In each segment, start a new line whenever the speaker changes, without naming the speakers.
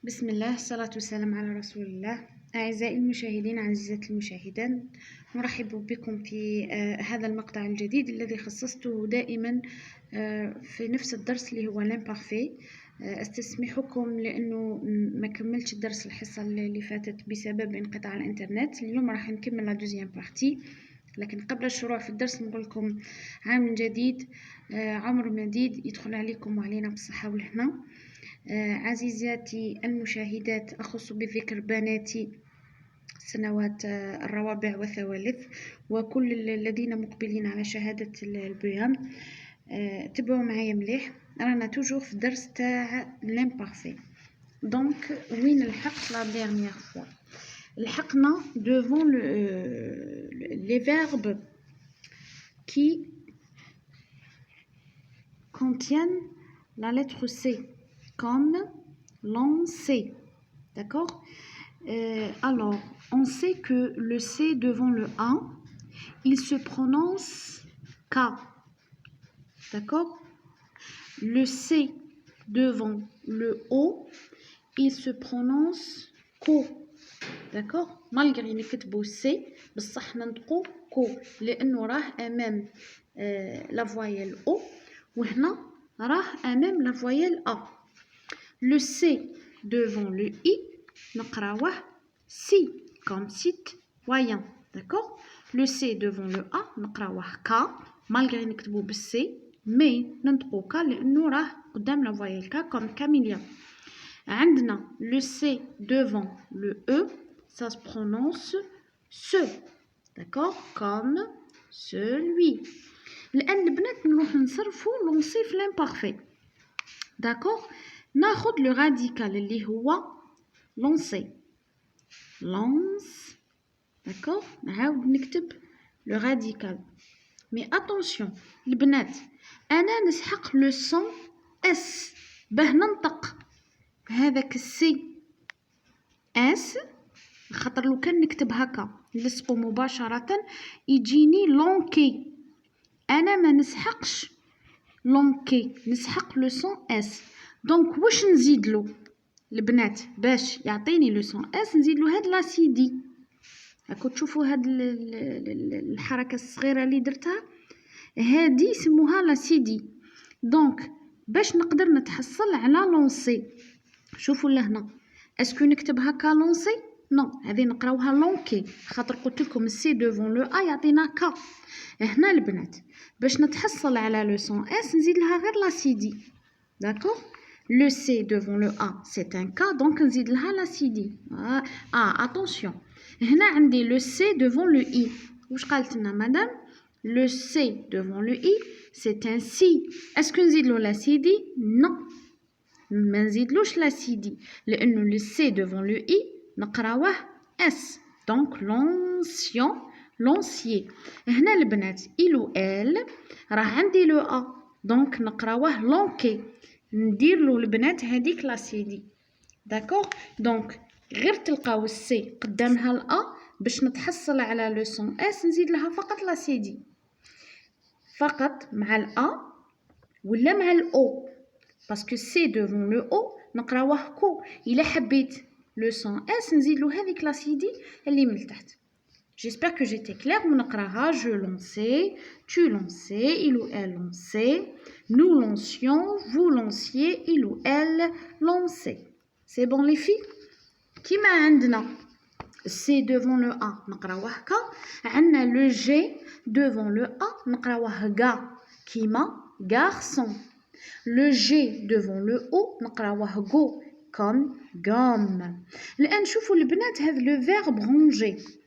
بسم الله، الصلاة والسلام على رسول الله. أعزائي المشاهدين، عزيزاتي المشاهدات، نرحب بكم في هذا المقطع الجديد الذي خصصته دائما في نفس الدرس اللي هو لامبارفي. استسمحكم لأنه ما كملتش الدرس الحصة اللي فاتت بسبب انقطاع الإنترنت. اليوم راح نكمل لا دوزيام بارتي، لكن قبل الشروع في الدرس نقول لكم عام جديد، عمر مديد يدخل عليكم وعلينا بالصحة والهنا. عزيزاتي المشاهدات، أخص بذكر بناتي سنوات الروابع والثوالث وكل الذين مقبلين على شهادة البيام. تبعوا معايا مليح، رانا توجور في الدرس تاع لامبارفي. دونك وين الحق؟ لا ديرنيير فوا لحقنا devant les verbes qui contiennent la lettre C, comme lancer. D'accord? Alors, on sait que le C devant le A, il se prononce K. D'accord? Le C devant le O, il se prononce KO. D'accord? Malgré نكتبو C بصح ننطقو KO لأنه راه أمام la voyelle O وهنا راه أمام la voyelle A. Le C devant le I نقراوه si comme citoyen. D'accord? Le C devant le A نقراوه K malgré نكتبو بالسي مي ننطقو K لأنه راه قدام la voyelle K comme Camélia. عندنا le C devant le E, ça se prononce ce. D'accord? Comme celui. الآن البنات نروح نصرفو لونسي في l'imparfait. D'accord? ناخد le radical اللي هو lancer. Lance. D'accord? نعاود نكتب le radical. Mais attention البنات، أنا نسحق le son S باه ننطق هذاك السي اس، خاطر لو كان نكتب هكا نلصقو مباشرة يجيني لونكي. أنا ما نسحقش لونكي، نسحق لو سون اس. دونك واش نزيدلو البنات باش يعطيني لو سون اس؟ نزيدلو هاد لا سي دي. راكو تشوفوا هاد الحركة الصغيرة اللي درتها، هادي يسموها لا سي دي. دونك باش نقدر نتحصل على لونسي، شوفوا لهنا اسكو نكتب هكا لونسي؟ نو، هذه نقراوها لونكي خاطر قلت لكم السي دوفون لو ا يعطينا كا. هنا البنات باش نتحصل على لو سون اس نزيد لها غير لا سي دي. داكوغ؟ لو سي دوفون لو ا سي ان كا، دونك نزيد لها لا سي دي. اتونسيون، هنا عندي لو سي دوفون لو اي. واش قالت لنا مدام؟ لو سي دوفون لو اي سي ان سي. اسكو نزيدلو لا سي دي؟ نو، ما نزيدلوش لا سي دي لانه لو سي دوفون لو اي نقراوه اس. دونك لونسيون، لونسيي. هنا البنات إلو ال راه عندي لو ا، دونك نقراوه لونكي، نديرلو البنات هذيك لا سي دي. داكوغ؟ دونك غير تلقاو السي قدامها الأ باش نتحصل على لو سون اس نزيد لها فقط لا سي دي، فقط مع الأ ولا مع الأو، باسكو سي دوفون لو أو نقراوه كو. إلا حبيت لو سون اس نزيدلو هذيك لا سي دي اللي من التحت. J'espère que j'étais claire. ونقراها je lançais, tu lançais, il ou elle lançait, nous lancions, vous lanciez, il ou elle lançait. C'est bon les filles? كيما عندنا C devant le A نقراوه كا، عندنا le G devant le A نقراوه غا كيما garçon. Le G devant le O نقراوه go comme gomme. الآن شوفوا البنات هذا le verbe ranger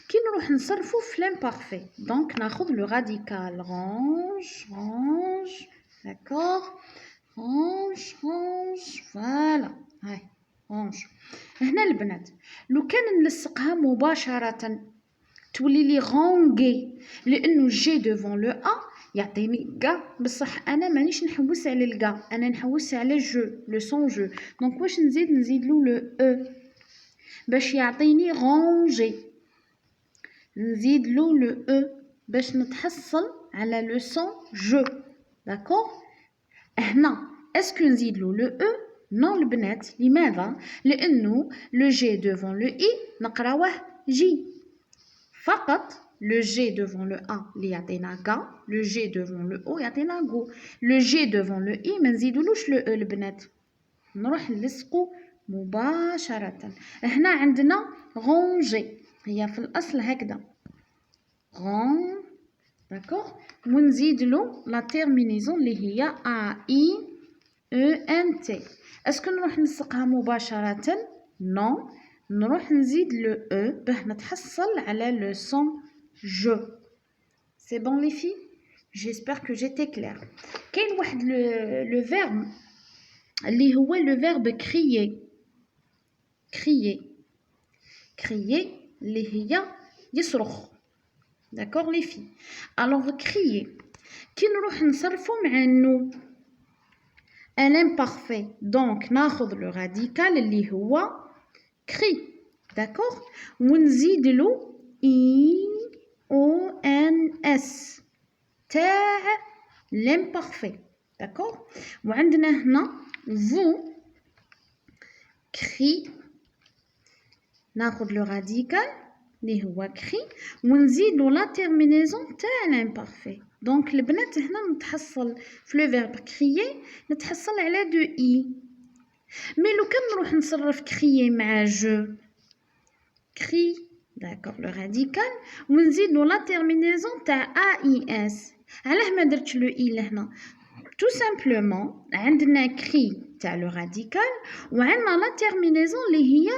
كي نروح نصرفو في l'imparfait. دونك ناخذ لو راديكال range, range. داكوغ؟ range, range. فوالا هاي range. هنا البنات لو كان نلصقها مباشرة تولي لي غونغي لأنه جي دوفون لو أ يعطيني كا، بصح أنا مانيش نحوس على الكا، أنا نحوس على جو لو سون جو. دونك واش نزيدلو لو أو باش يعطيني غونجي، نزيدلو لو أو باش نتحصل على لو سون جو. داكوغ؟ هنا اسكو نزيدلو لو أو؟ non البنات لماذا؟ لأنه le G devant le I نقراوه J فقط le G devant le A اللي يعطينا غا le G devant le O يعطينا غو le G devant le I ما نزيدولوش le E البنات نروح نلصقو مباشرة هنا عندنا ranger هي في الأصل هكذا rang d'accord ونزيد له لا terminaison اللي هي A I E N T اسكو نروح نلصقها مباشرة non نروح نزيد لو E باه نتحصل على لو son je c'est bon les filles j'espère que j'étais claire كاين واحد le verbe اللي هو le verbe crier crier crier اللي هي يصرخ d'accord les filles alors crier كي نروح نصرفو مع nous à l'imparfait donc ناخذ le radical اللي هو cri d'accord ونزيد له i o n s تاع l'imparfait d'accord وعندنا هنا vous cri ناخذ le radical اللي هو cri ونزيد له la terminaison تاع l'imparfait دونك البنات هنا نتحصل في لو فيرب crier نتحصل على دو i مي لو كان نروح نصرف crier مع je cri d'accord le radical ونزيد له la terminaison تاع ais علاه ما درتش لو i لهنا tout simplement عندنا cri تاع le radical وعندنا la terminaison اللي هي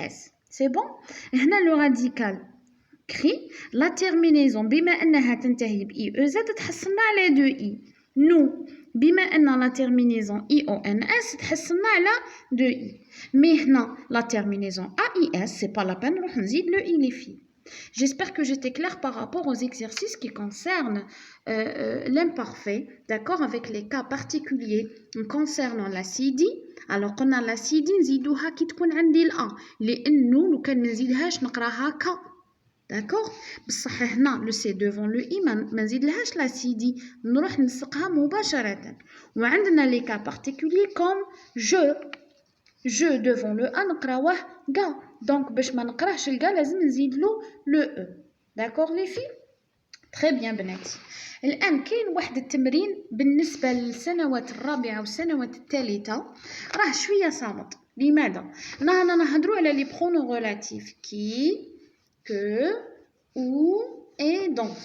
ais c'est bon هنا le radical cri la terminaison بما أنها تنتهي ب IEZ تحصلنا على 2 I nous بما أن la terminaison IONS تحصلنا على 2 I mais هنا la terminaison AIS c'est pas la peine نروح نزيد le I les filles j'espère que j'étais claire par rapport aux exercices qui concernent l'imparfait d'accord avec les cas particuliers concernant la CD alors قلنا la CD نزيدوها كي تكون عندي الأ لأنه لو كان ما نزيدهاش نقراها ك d'accord بصح هنا لو سي devant لو اي ما نزيدلهاش لا سي دي نروح نلصقها مباشرة وعندنا لي كا بارتيكولي كوم جو devant لو ا نقراوه كا دونك باش ما نقراهش الكا لازم نزيدلو لو او d'accord لي في très bien بناتي الان كاين واحد التمرين بالنسبه للسنوات الرابعه والسنوات الثالثه راه شويه صامت لماذا رانا نهضروا على لي برونون ريلاتيف كي que, ou et donc.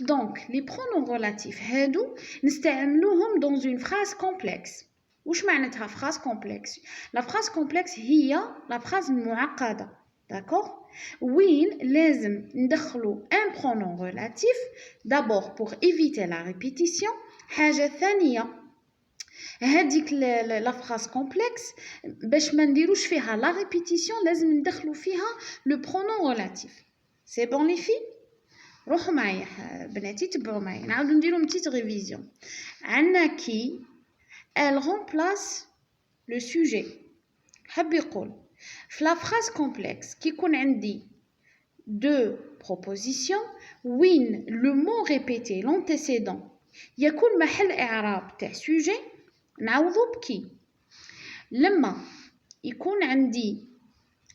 Donc, les pronoms relatifs هادو نستعملوهم dans une phrase complexe. وش معناتها phrase complexe؟ La phrase complexe هي la phrase المعقدة. D'accord؟ وين لازم ندخلو un pronom relatif d'abord pour éviter la répétition. حاجة ثانية هذيك لا فراس كومبلكس باش ما نديروش فيها لا ريبيتيسيون لازم ندخلو فيها لو برونون ريلاتيف سي بون لي في روحوا معايا بناتي تبعوا معايا نعاودو نديرو بتيت ريفيزيون عندنا كي elle remplace le sujet حب يقول في لا فراس كومبلكس كي يكون عندي دو بروبوزيسيون وين لو مو ريبيتي لونتيسيدون يكون محل اعراب تاع سوجي نعوضو بكي لما يكون عندي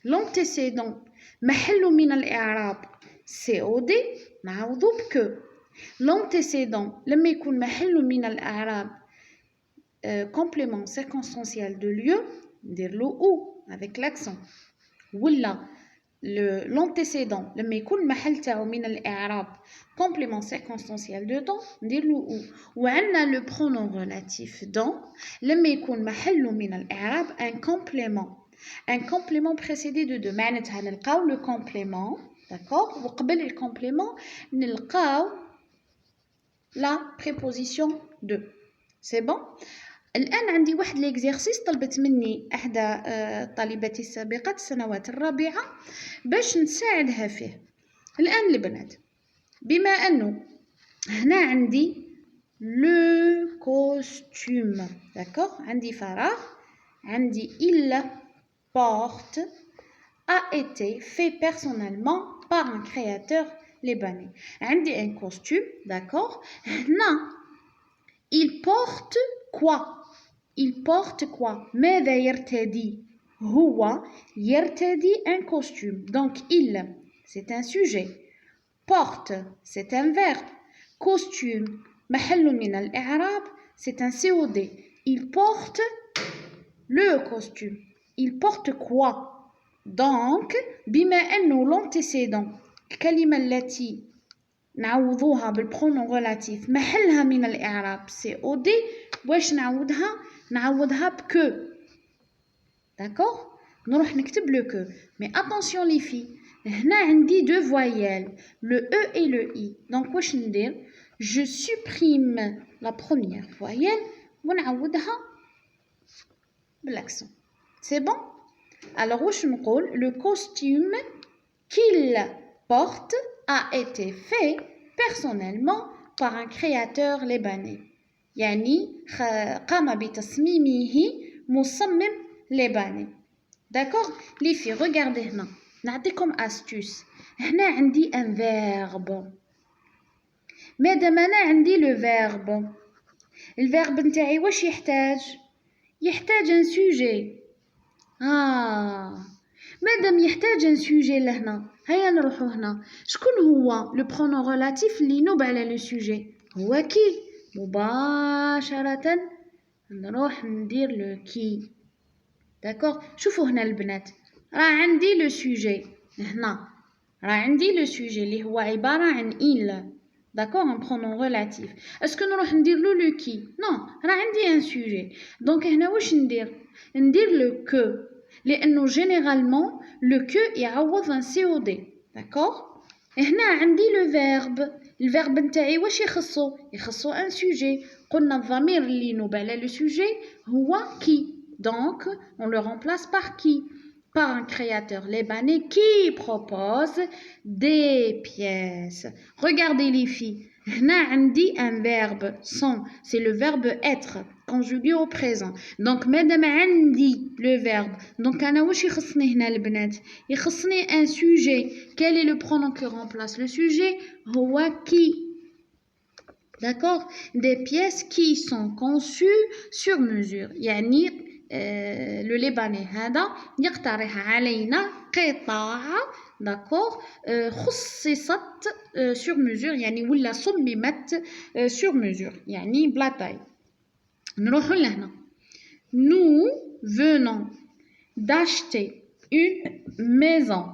لونتيسيدون محلو من الإعراب COD نعوضو بكو لونتيسيدون لما يكون محلو من الإعراب complément circonstanciel de lieu نديرلو او avec l'accent ولا l'antécédent لما يكون محل تاعو من الإعراب complément circonstanciel de temps نديرلو او وعندنا le pronom relatif dans لما يكون محله من الإعراب un complément précédé de deux معناتها نلقاو le complément d'accord وقبل le complément نلقاو la préposition de c'est bon الآن عندي واحد ليكزيرسيس طلبت مني إحدى طالباتي السابقات السنوات الرابعة باش نساعدها فيه الآن البنات بما أنه هنا عندي لو كوستيم داكوغ عندي فراغ عندي il porte a été fait personnellement par un créateur libanais عندي un costume d'accord هنا il porte quoi il porte quoi ماذا يرتدي هو يرتدي un costume donc il c'est un sujet porte c'est un verbe costume محل من الإعراب c'est un COD il porte le costume il porte quoi donc بما أنه l'antécédent الكلمة التي نعوضوها بالبرونون relatif محلها من الإعراب COD واش نعوضها بكو d'accord نروح نكتب le que mais attention les filles هنا عندي deux voyelles le E et le I donc واش ندير je supprime la première voyelle ونعوضها بالاccent c'est bon alors واش نقول le costume qu'il porte a été fait personnellement par un créateur libanais يعني قام بتصميمه مصمم لبناني d'accord les filles regardez هنا نعطيكم astuce هنا عندي un verbe مادام انا عندي le verbe الverbe نتاعي واش يحتاج un sujet مادام يحتاج un sujet لهنا هيا نروحو هنا شكون هو le pronom relatif اللي ينوب على le sujet هو كي مباشرة نروح ندير le qui d'accord شوفوا هنا البنات راه عندي le sujet هنا راه عندي le sujet اللي هو عبارة عن il d'accord un pronom relatif اسكو نروح ندير له le qui non راه عندي un sujet donc هنا واش ندير le que لأنه généralement le que يعوض un COD d'accord هنا عندي le verbe الverbe نتاعي واش يخصو un sujet قلنا الضمير اللي ينوب على le sujet هو qui donc on le remplace par qui par un créateur libanais qui propose des pièces regardez les filles هنا عندي un verbe sont c'est le verbe être conjugué au présent donc مادام عندي le verbe donc أنا واش يخصني هنا البنات يخصني un sujet quel est le pronom qui remplace le sujet هو qui d'accord des pièces qui sont conçues sur mesure يعني le libanais هذا يقترح علينا قطعة d'accord خصصت sur mesure يعني ولا صممت sur mesure يعني بلا تاي نروحو لهنا nous venons d'acheter une maison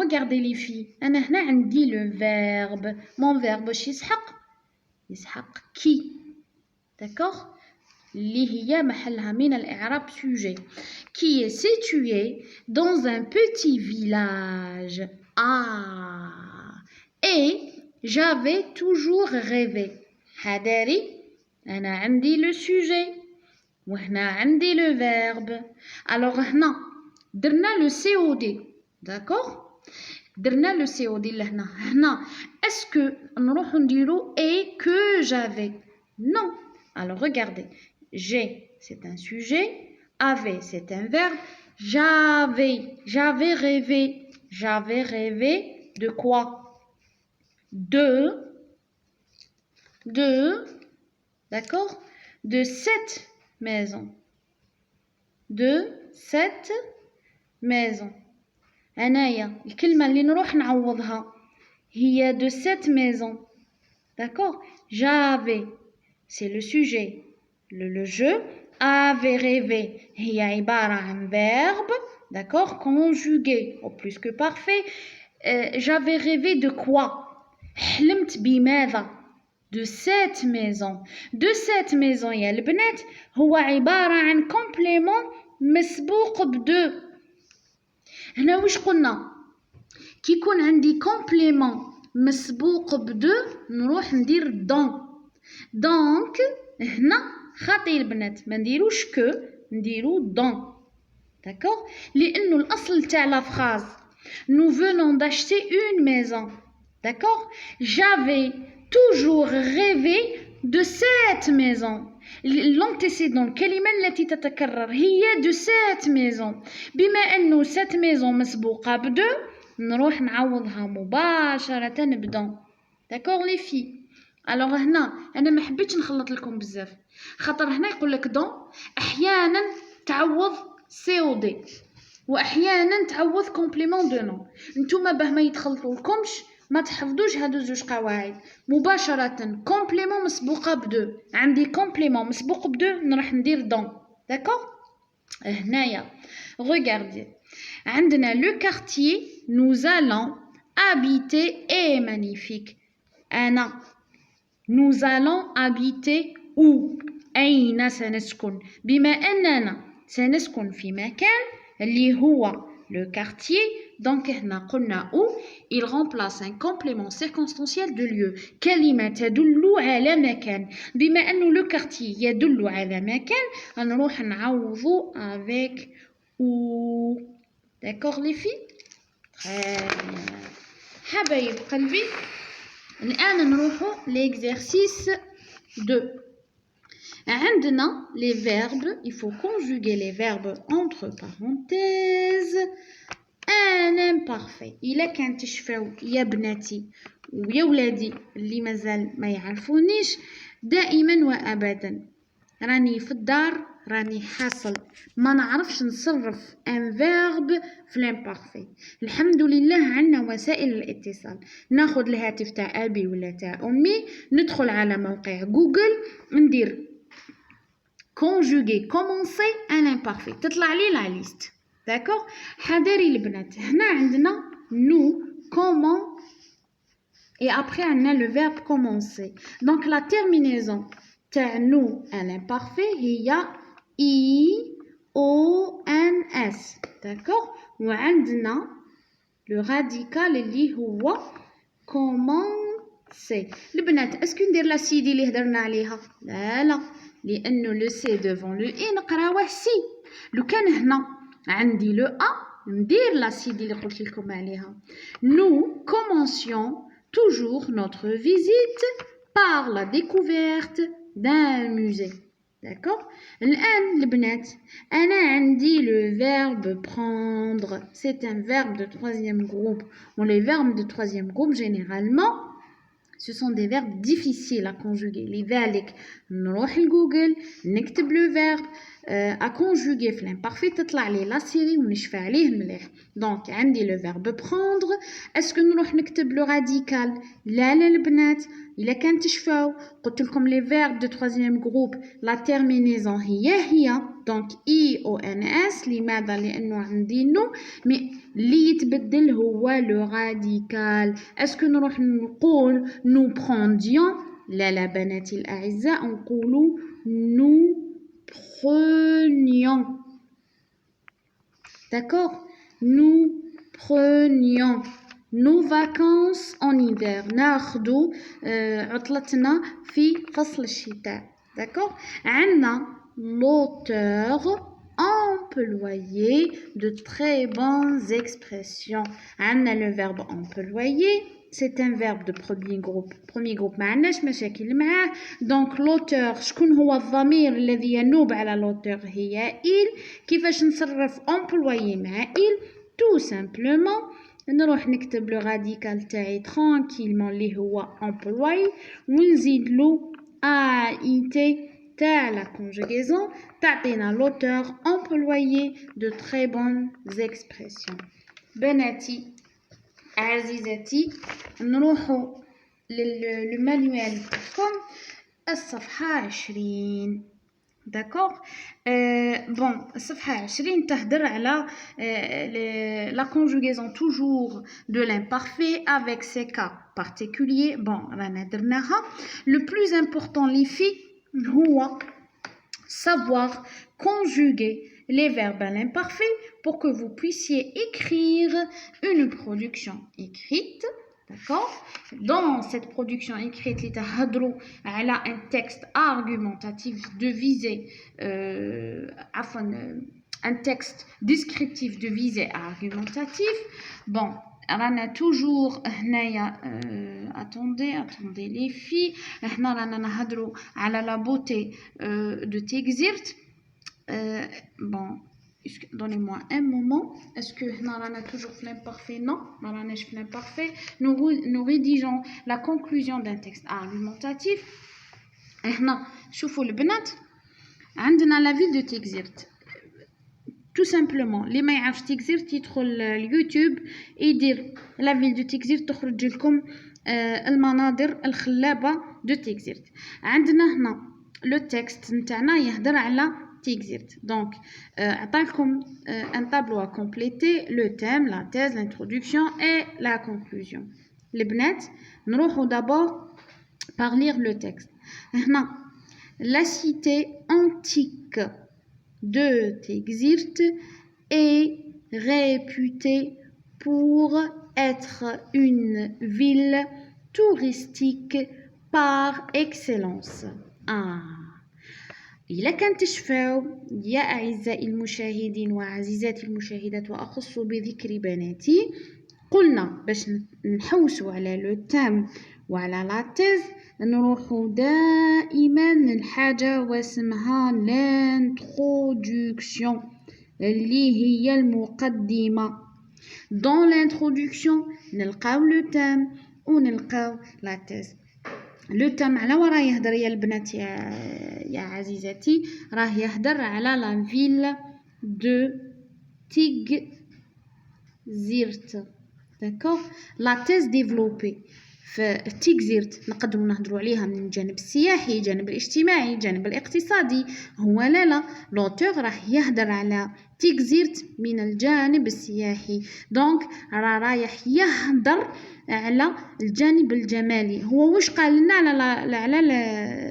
regardez les filles أنا هنا عندي le verbe mon verbe واش يسحق qui d'accord اللي هي محلها من الإعراب sujet qui est situé dans un petit village et j'avais toujours rêvé هداري أنا عندي le sujet وهنا عندي le verbe alors هنا درنا le COD d'accord درنا le COD لهنا هنا est-ce que نروح نديرو et que j'avais non alors regardez j'ai c'est un sujet avait c'est un verbe j'avais rêvé de quoi de d'accord de cette maison أنايا الكلمة اللي نروح نعوضها هي de cette maison d'accord j'avais c'est le sujet le je avait rêvé هي عبارة عن verbe d'accord conjugué au plus que parfait j'avais rêvé de quoi حلمت بماذا de cette maison يا البنات هو عبارة عن complément مسبوق بدو هنا واش قلنا كي يكون عندي complément مسبوق بدو نروح ندير donc هنا خاطي البنات ما نديروش كو نديرو d'accord لانه الاصل تاع لا phrase nous venons d'acheter une maison d'accord j'avais toujours rêvé de cette maison l'antécédent الكلمة التي تتكرر هي de cette maison بما أنه cette maison مسبوقة بدو نروح نعوضها مباشرة بدون d'accord les filles الوغ هنا انا ما حبيتش نخلط لكم بزاف، خاطر هنا يقول لك دون احيانا تعوض سي او دي واحيانا تعوض كومبليمون دو نون. نتوما باه ما يتخلطوا لكمش ما تحفظوش هادو زوج قواعد مباشره. كومبليمون مسبوقه بدو، عندي كومبليمون مسبوق بدو نروح ندير دون. داكوغ. هنايا regardez عندنا لو كارتيer nous allons habiter est magnifique. أنا nous allons habiter où؟ أين سنسكن؟ بما أننا سنسكن في مكان اللي هو le quartier. donc هنا قلنا où il remplace un complément circonstanciel de lieu. كلمة تدل على مكان. بما أنه le quartier يدل على مكان نروح نعوضه avec où. d'accord les filles؟ très bien حبايب قلبي. الآن نروحو l'exercice 2. عندنا les verbes, il faut conjuguer les verbes entre parenthèses. un imparfait. إلا كان تشفاو يا بناتي ويا ولادي اللي مازال ما يعرفونيش، دائما وأبدا راني في الدار راني حاصل ما نعرفش نصرف ان فيرب في الامبارفي. الحمد لله عندنا وسائل الاتصال، ناخذ الهاتف تاع ابي ولا تاع امي، ندخل على موقع جوجل ندير conjuguer commencer un imparfait تطلع لي لا ليست. داكوغ. حذاري البنات هنا عندنا nous comment et après عندنا le verbe commencer. donc la terminaison تاع nous à l'imparfait هي I O N S. d'accord. وعندنا le radical اللي هو commencer. البنات اسكو ندير لا سي دي اللي هضرنا عليها؟ لا لانه لو سي devant لو اي نقراوه سي. لو كان هنا عندي لو ا ندير لا سي دي اللي قلت لكم عليها. nous commencions toujours notre visite par la découverte d'un musée. d'accord. الآن البنات أنا عندي le verbe prendre. c'est un verbe de troisième groupe. bon, les verbes de troisième groupe généralement ce sont des verbes difficiles à conjuguer. لذلك نروح لجوجل نكتب le verbe à conjuguer في l'imparfait تطلع لي لا سيري ونشفى عليه مليح. donc عندي le verbe prendre. اسكو نروح نكتب le radical؟ لا البنات إلا كان تشفاو قلت لكم les verbes de troisième groupe la terminaison هي donc I O N S. لماذا؟ لأنه عندي نو مي اللي يتبدل هو le radical. اسكو نروح نقول nous prendions؟ لا بناتي الأعزاء نقولوا nous prenions. d'accord. nous prenions nos vacances en hiver. ناخدو عطلتنا في فصل الشتاء. d'accord. عندنا l'auteur employer de très bonnes expressions. عندنا le verbe employer. c'est un verbe de premier groupe ما عندناش مشاكل معاه. donc l'auteur شكون هو الضمير الذي ينوب على l'auteur؟ هي il. كيفاش نصرف employer مع il؟ tout simplement نروح نكتب le radical تاعي tranquillement اللي هو employer ونزيد له AIT تاع la conjugaison تعطينا l'auteur employer de très bonnes expressions. بناتي عزيزتي نروحوا للمانيوال تاعكم الصفحة 20. d'accord. bon الصفحة 20 تهدر على la conjugaison toujours de l'imparfait avec ses cas particuliers. bon رانا درناها. le plus important les filles هو savoir conjuguer les verbes à l'imparfait pour que vous puissiez écrire une production écrite. d'accord. dans cette production écrite اللي تهضروا على un texte argumentatif de visée un texte descriptif de visée argumentatif. bon رانا toujours هنايا attendez les filles هنا رانا نهضروا على la beauté de Texert. bon Donnez-moi un moment. Est-ce que nous avons toujours l'imparfait? Non, nous avons l'imparfait. Nous rédigeons la conclusion d'un texte argumentatif. هنا شوفوا البنات عندنا la ville de Tixirt. Tout simplement اللي ما يعرفش تيكزيرت يدخل اليوتيوب يدير la ville de Tixirt تخرج لكم المناظر الخلابة de Tixirt. عندنا هنا لو تكست نتاعنا يهضر على Tixirt. Donc عطاكم un tableau à compléter, le thème, la thèse, l'introduction et la conclusion. البنات نروحوا d'abord par lire le texte. هنا la cité antique de Tixirt est réputée pour être une ville touristique par excellence. إلا كان تشفاو يا أعزائي المشاهدين وعزيزاتي المشاهدات وأخص بذكر بناتي قلنا باش نحوسوا على لو تام وعلى لاتيز نروحوا دائما الحاجة واسمها l'introduction اللي هي المقدمة. dans l'introduction نلقاو لو تام ونلقاو لاتيز. لو تام على وراه يهدر يا البنات يا عزيزاتي راه يهدر على لا فيل دو تيغزيرت. داكوغ لا تيز ديفلوبي في تيغزيرت نقدروا نهضروا عليها من الجانب السياحي، الجانب الاجتماعي، الجانب الاقتصادي. هو لا لوتور راح يهدر على تيغزيرت من الجانب السياحي. دونك رايح يهدر على الجانب الجمالي. هو واش قال لنا على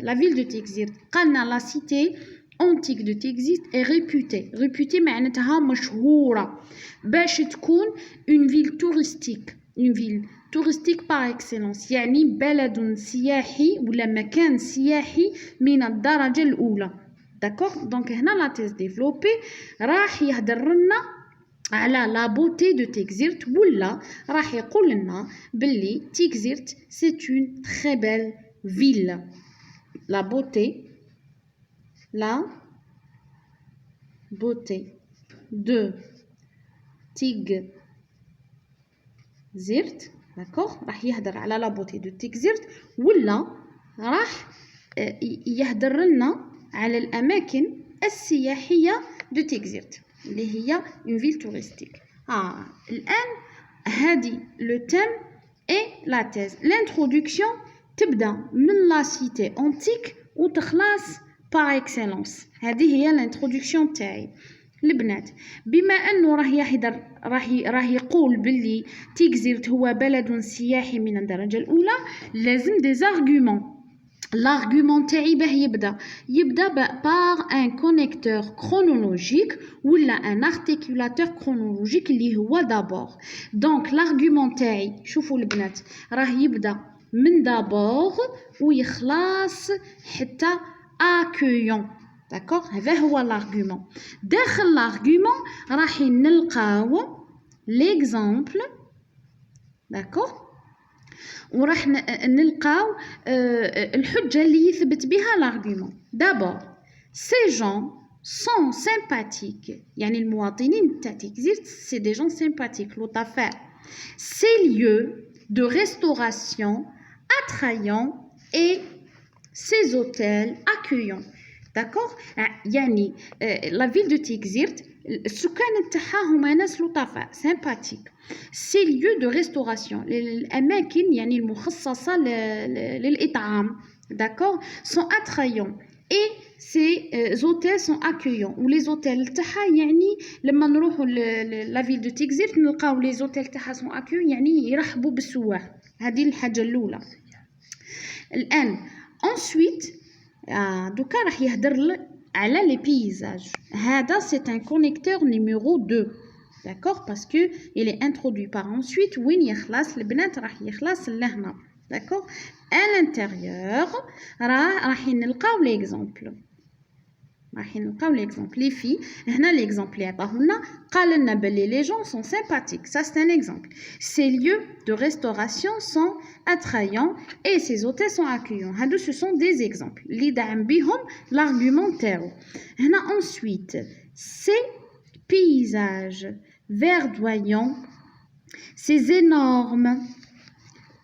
لا فيل دو تيغزيرت؟ قالنا لا سيتي antique de Tixirt est réputée معناتها مشهورة باش تكون une ville touristique par excellence، يعني بلد سياحي ولا مكان سياحي من الدرجة الأولى. داكوغ دونك هنا لا تيز ديفلوبي راح يهدر لنا على لا بوتي دو تيغزيرت ولا راح يقول لنا باللي تيغزيرت سي اون تري بيل فيل. لا بوتي de Tixirt. d'accord راح يهدر على لا بوتي دو تيغزيرت ولا راح يهدر لنا على الاماكن السياحيه دو تيغزيرت اللي هي اون فيل توريستيك. الان هذه لو تيم اي لا تيز. لانتروداكسيون تبدا من لا سيتي انتيك وتخلص par excellence. هذه هي الانتروداكسيون تاعي البنات. بما انه راه يقول باللي تيغزيرت هو بلد سياحي من الدرجه الاولى لازم دي زارغومون. l'argument تاعي باه يبدا par un connecteur chronologique ولا un articulateur chronologique اللي هو d'abord. donc l'argument تاعي شوفوا البنات راه يبدا من d'abord ويخلص حتى accueillant. d'accord هذا هو l'argument. داخل l'argument راح نلقاو l'exemple. d'accord وراح نلقاو الحجة اللي يثبت بها l'argument. d'abord ces gens sont sympathiques يعني المواطنين تاع تيغزيرت c'est des gens sympathiques لطفاء. ces lieux de restauration attrayants et ces hôtels accueillants. d'accord يعني لا فيل دو تيغزيرت السكان تاعها هما ناس لطفاء sympathiques. ces lieux de restauration الاماكن يعني المخصصه للاطعام. d'accord sont attrayants et ces hôtels sont accueillants. و les hôtels تاعها يعني لما نروحوا لا فيل دو تيغزيرت نلقاو les hôtels تاعها sont accueillants يعني يرحبوا بالسواح. هذه الحاجه الاولى. الان ensuite دوكا راح يهدر على لي بيزاج. هذا c'est un connecteur numéro 2. d'accord parce que il est introduit par ensuite وين يخلص البنات راح يخلص لهنا. d'accord à l'intérieur راح نلقاو l'exemple. les filles هنا l'exemple اللي عطاه لنا قال لنا بلي les gens sont sympathiques. ça c'est un exemple. ces lieux de restauration sont attrayants et ces hôtels sont accueillants. هادو ce sont des exemples اللي دعم بهم l'argument تاعو. هنا ensuite ces paysages verdoyants, ces énormes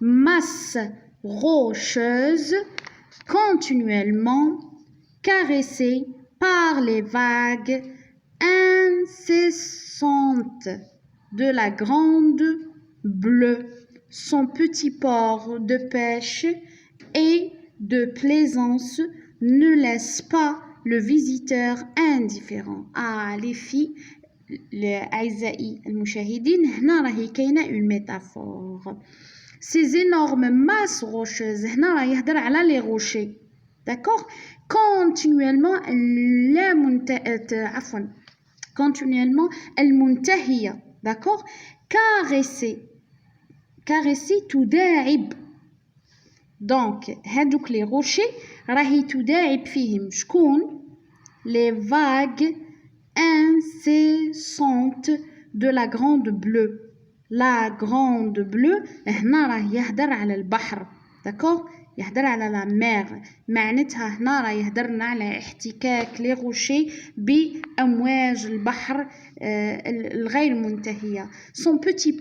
masses rocheuses continuellement caressées par les vagues incessantes de la grande bleue, son petit port de pêche et de plaisance ne laisse pas le visiteur indifférent. Les filles, أعزائي المشاهدين، هنا راهي كاينة une métaphore. Ces énormes masses rocheuses، هنا راه يهدر على les rochers. D'accord? Continuellement continuellement المنتهية. D'accord? caresser تداعب. Donc هادوك les rochers راهي تداعب فيهم شكون؟ les vagues incessantes de la grande bleue. La grande bleue هنا راه يهدر على البحر. D'accord? يهدر على la mer. معناتها هنا راه يهدرنا على احتكاك لي روشي بأمواج البحر الغير منتهية. Son petit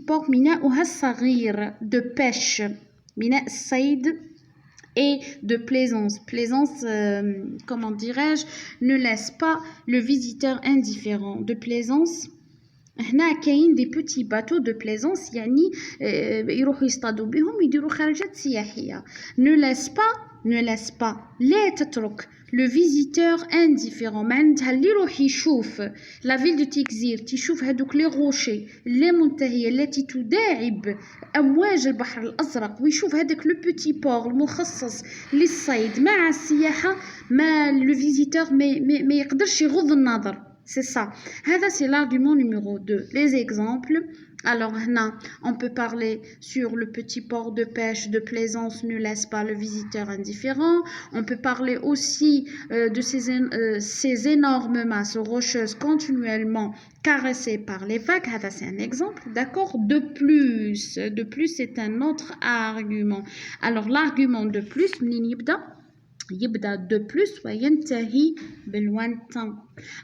port ميناؤها الصغير de pêche. ميناء الصيد et de plaisance. Plaisance, comment dirais-je, ne laisse pas le visiteur indifférent. De plaisance, هنا كاين des petits bateaux de plaisance يعني يروحوا يصطادوا بهم يديروا خرجات سياحية. Ne laisse pas لا تترك le visiteur indifférent. معناتها اللي يروح يشوف la ville de Tikszert يشوف هذوك لي غوشي اللي منتهية التي تداعب أمواج البحر الأزرق ويشوف هذاك لو بوتي بور المخصص للصيد مع السياحة ما le visiteur ما يقدرش يغض النظر. C'est ça. C'est l'argument numéro 2. Les exemples. Alors, on peut parler sur le petit port de pêche de plaisance ne laisse pas le visiteur indifférent. On peut parler aussi de ces énormes masses rocheuses continuellement caressées par les vagues. C'est un exemple, d'accord? De plus, c'est un autre argument. Alors, l'argument de plus, يبدأ de plus وينتهي بالوانتان.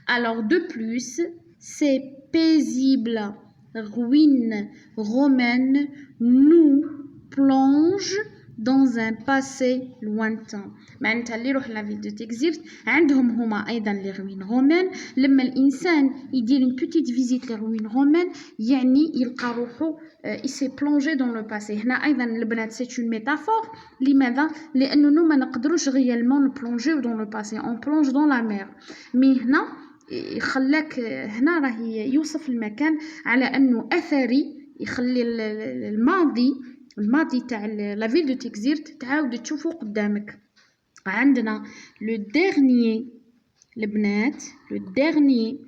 Alors de plus, ces paisibles ruines romaines nous plongent dans un passé lointain. معناتها اللي يروح la ville de Tikszert عندهم هما أيضا les ruines romaines. لما الإنسان يدير une petite visite les ruines romaines يعني يلقى روحو il s'est plongé dans le passé. هنا أيضا البنات c'est une métaphore. لماذا؟ لأنه ما نقدروش réellement نبلونجيو dans le passé. On plonge dans la mer. مي هنا يخلك هنا راهي يوصف المكان على أنه أثري يخلي الماضي تاع لا فيل دو تيكزيرت تعاود تشوفه قدامك. عندنا لو ديرنيي البنات لو ديرنيي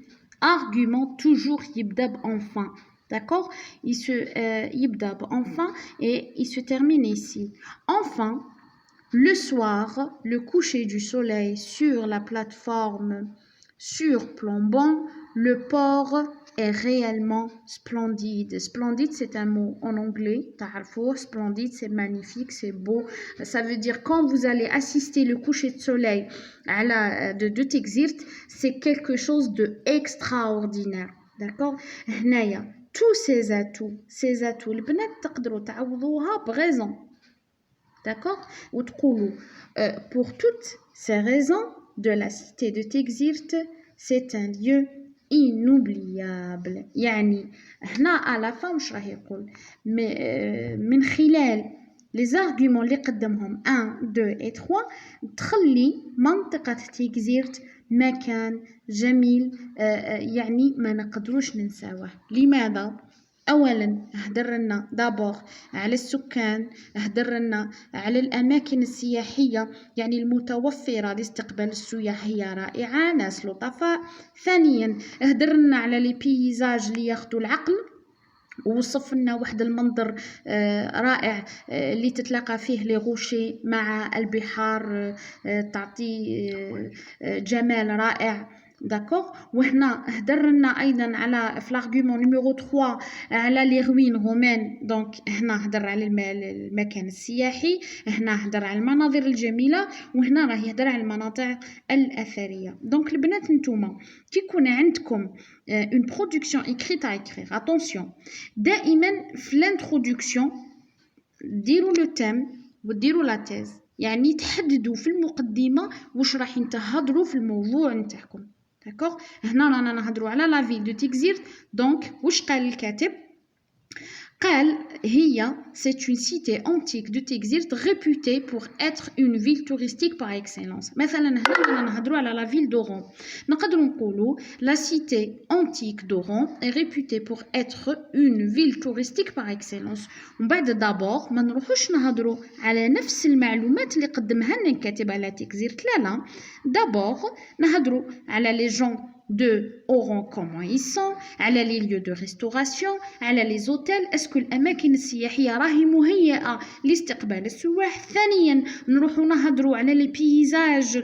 argument toujours يبدا بenfin. D'accord? يبدا بenfin et il se termine ici. Enfin, le soir, le coucher du soleil sur la plateforme surplombant le port est réellement splendide. Splendide, c'est un mot en anglais. Splendide, c'est magnifique, c'est beau. Ça veut dire quand vous allez assister le coucher de soleil de Tikszert, c'est quelque chose d'extraordinaire. D'accord? هنايا tous ces atouts البنات تقدروا تعوضوها بريزون. D'accord? وتقولوا pour toutes ces raisons de la cité de Tikszert, c'est un lieu inoubliable. يعني هنا à la fin مش راه يقول من خلال les arguments اللي قدمهم 1 2 et 3 تخلي منطقة تيكزيرت مكان جميل يعني ما نقدروش ننساوه. لماذا؟ أولا هدرنا دابور على السكان، هدرنا على الأماكن السياحية يعني المتوفرة لاستقبال السياح هي رائعة، ناس لطفاء. ثانيا هدرنا على لي بيزاج اللي ياخدوا العقل، ووصف لنا واحد المنظر رائع اللي تتلاقى فيه لي غوشي مع البحار تعطي جمال رائع. داكوغ. وهنا هدرنا ايضا على في لارغومون نيميرو 3 على لي روين رومان. دونك هنا هدر على المكان السياحي، هنا هدر على المناظر الجميله، وهنا راه يهدر على المناطق الاثريه. دونك البنات نتوما كي يكون عندكم اون برودكسيون ايكريت ا اكريغ، اتونسيون دائما في الانترودكسيون ديروا لو تيم وديروا لا تيز، يعني تحددوا في المقدمه واش راح تهضروا في الموضوع نتاعكم. داكوغ. هنا رانا نهضروا على لا فيل دو تيكزيرت. دونك واش قال الكاتب؟ قال هي c'est une cité antique de Tixirt réputée pour être une ville touristique par excellence. مثلا هنا نهضروا على la ville d'Oran. نقدروا نقولوا la cité antique d'Oran est réputée pour être une ville touristique par excellence. ومن بعد d'abord ما نروحوش نهضروا على نفس المعلومات اللي قدمها لنا الكاتب على تيكزيرت، لا d'abord نهضروا على les gens de Oran comment ils sont، على les lieux de restauration، على les hôtels، اسكو الاماكن السياحيه راهي مهيئه لاستقبال السواح. ثانيا نروحوا نهضروا على les paysages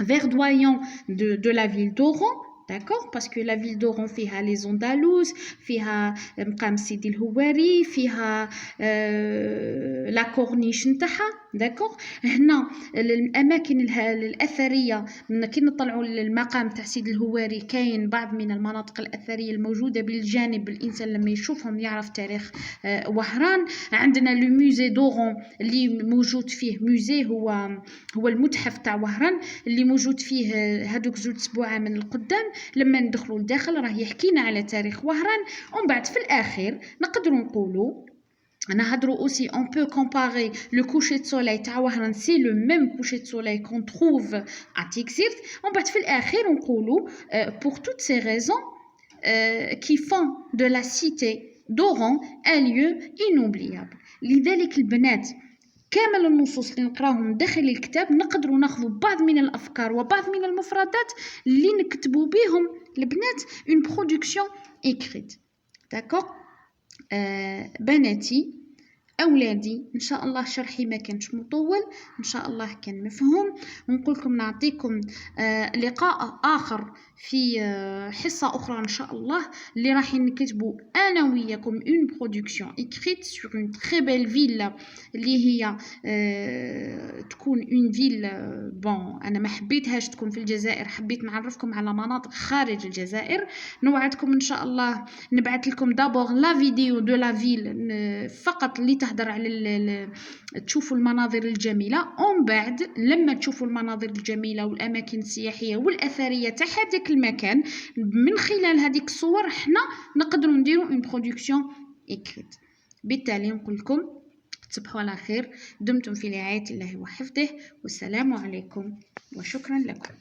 verdoyants de la ville d'Oran. D'accord, parce que la ville d'Oran فيها les Andalous، فيها مقام سيدي الهواري، فيها لا كورنيش نتاعها. داكوغ. هنا الاماكن الاثريه كي نطلعوا للمقام تاع سيدي الهواري كاين بعض من المناطق الاثريه الموجوده بالجانب، الانسان لما يشوفهم يعرف تاريخ وهران. عندنا لو موزي دورون اللي موجود فيه موزي، هو المتحف تاع وهران اللي موجود فيه هذوك زوج اسبوع من القدام. لما ندخلوا لداخل راه يحكينا على تاريخ وهران. ومن بعد في الاخير نقدروا نقولوا نهضروا aussi on peut comparer le coucher de soleil تاع وهران، c'est le même coucher de soleil qu'on trouve à Tixirt. ومن بعد في الاخير نقولوا pour toutes ces raisons qui font de la cité d'Oran un lieu inoubliable. لذلك البنات كامل النصوص اللي نقراهم داخل الكتاب نقدروا ناخذوا بعض من الافكار وبعض من المفردات اللي نكتبوا بهم البنات une production écrite. d'accord. بناتي أولادي إن شاء الله شرحي ما كانش مطول، إن شاء الله كان مفهوم. ونقول لكم نعطيكم لقاء آخر في حصة أخرى إن شاء الله اللي راح نكتبوا أنا وياكم une production écrite sur une très belle ville اللي هي تكون une ville bon أنا ما حبيتهاش تكون في الجزائر، حبيت نعرفكم على مناطق خارج الجزائر. نوعدكم إن شاء الله نبعث لكم d'abord la vidéo de la ville فقط اللي تهدر على تشوفوا المناظر الجميلة. ومن بعد لما تشوفوا المناظر الجميلة والأماكن السياحية والأثرية تاع هذاك المكان من خلال هذيك الصور حنا نقدروا نديروا une production écrite. بالتالي نقول لكم تصبحوا على خير، دمتم في رعاية الله وحفظه، والسلام عليكم وشكرا لكم.